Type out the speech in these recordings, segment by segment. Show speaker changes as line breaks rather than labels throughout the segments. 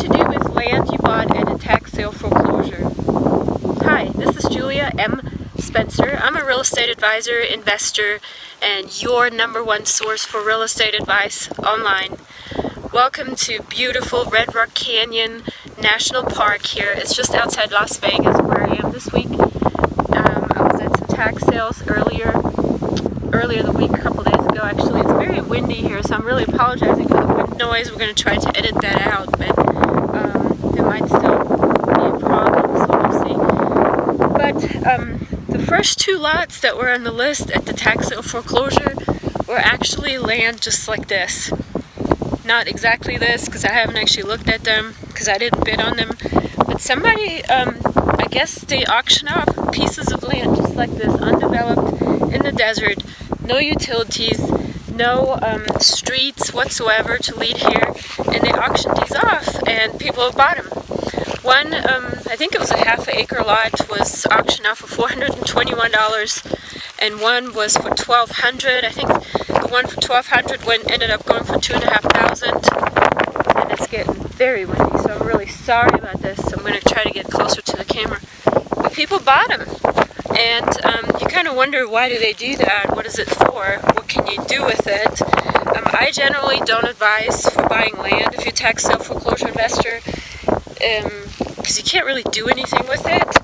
to do with land you bought at a tax sale foreclosure. Hi, this is Julia M. Spencer. I'm a real estate advisor, investor, and your #1 source for real estate advice online. Welcome to beautiful Red Rock Canyon National Park here. It's just outside Las Vegas where I am this week. I was at some tax sales earlier the week, a couple days ago actually. It's very windy here, so I'm really apologizing for the wind noise. We're going to try to edit that out, but there might still be a problem, so we'll see. But the first two lots that were on the list at the tax sale foreclosure were actually land just like this. Not exactly this, because I haven't actually looked at them, because I didn't bid on them. But somebody, I guess they auction off pieces of land just like this, undeveloped, in the desert, no utilities, no streets whatsoever to lead here, and they auctioned these off, and people have bought them. One, I think it was a half-acre lot, was auctioned off for $421, and one was for $1,200. I think the one for $1,200 ended up going for $2,500, and it's getting very windy, so I'm really sorry about this. I'm going to try to get closer to the camera. But people bought them, and you kind of wonder, why do they do that? What is it for? What can you do with it? I generally don't advise for buying land if you're a tax sale foreclosure investor, because you can't really do anything with it.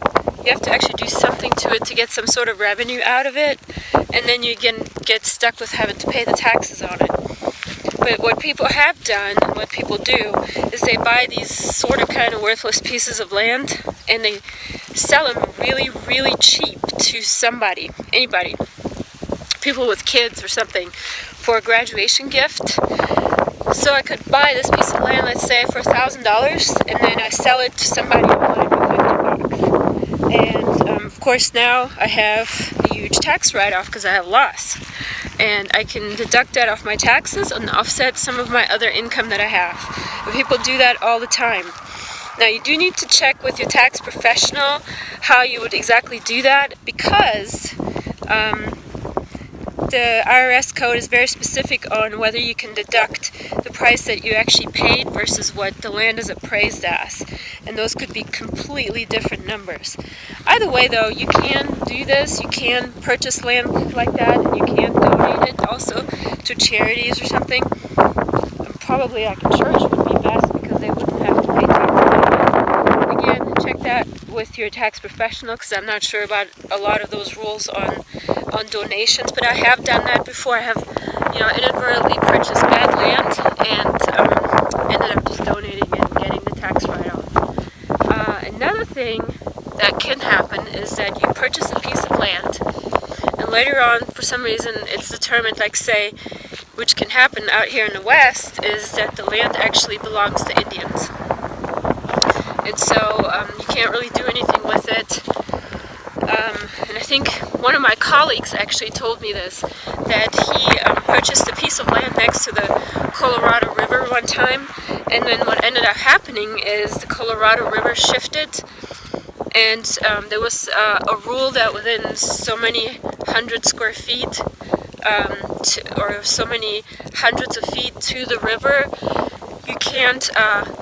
You have to actually do something to it to get some sort of revenue out of it, and then you can get stuck with having to pay the taxes on it. But what people have done, and what people do, is they buy these sort of kind of worthless pieces of land, and they sell them really, really cheap to somebody, anybody, people with kids or something, for a graduation gift. So I could buy this piece of land, let's say, for $1,000, and then I sell it to somebody online for $50. And of course now I have a huge tax write-off because I have loss. And I can deduct that off my taxes and offset some of my other income that I have. And people do that all the time. Now you do need to check with your tax professional how you would exactly do that, because the IRS code is very specific on whether you can deduct the price that you actually paid versus what the land is appraised as. And those could be completely different numbers. Either way though, you can do this, you can purchase land like that, and you can donate it also to charities or something. And probably like a church would be best, because they wouldn't have to pay taxes on it. Again, check that with your tax professional, because I'm not sure about a lot of those rules on donations, but I have done that before. I have, inadvertently purchased bad land and ended up just donating it and getting the tax write-off. Another thing that can happen is that you purchase a piece of land, and later on, for some reason, it's determined, like say, which can happen out here in the West, is that the land actually belongs to Indians. And so you can't really do anything with it. And I think one of my colleagues actually told me this, that he purchased a piece of land next to the Colorado River one time, and then what ended up happening is the Colorado River shifted, and there was a rule that within so many 100 square feet, or so many hundreds of feet to the river, you can't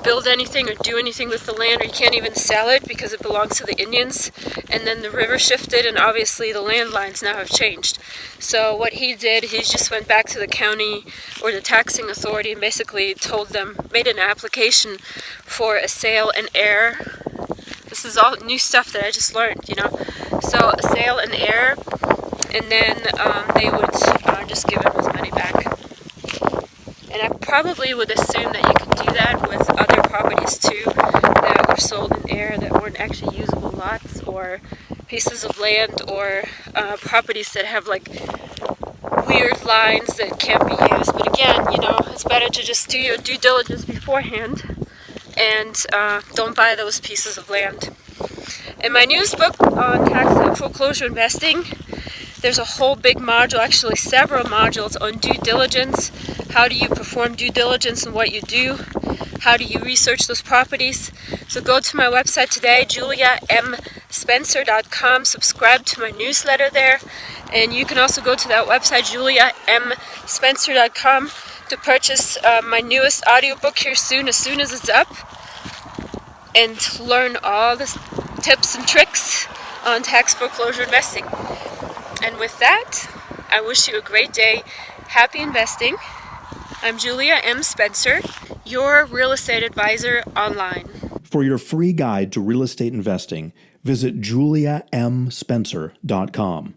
build anything or do anything with the land, or you can't even sell it because it belongs to the Indians. And then the river shifted, and obviously the land lines now have changed. So what he did, he just went back to the county or the taxing authority and basically told them, made an application for a sale and heir. This is all new stuff that I just learned, So a sale and heir, and then they would just give him his money back. And I probably would assume that you could do that with other properties too that were sold in air that weren't actually usable lots, or pieces of land, or properties that have like weird lines that can't be used. But again, it's better to just do your due diligence beforehand and don't buy those pieces of land. In my newest book on tax and foreclosure investing, there's a whole big module, actually several modules, on due diligence. How do you perform due diligence and what you do? How do you research those properties? So go to my website today, juliamspencer.com. Subscribe to my newsletter there. And you can also go to that website, juliamspencer.com, to purchase my newest audiobook here soon, as it's up. and learn all the tips and tricks on tax foreclosure investing. And with that, I wish you a great day. Happy investing. I'm Julia M. Spencer, your real estate advisor online.
For your free guide to real estate investing, visit juliamspencer.com.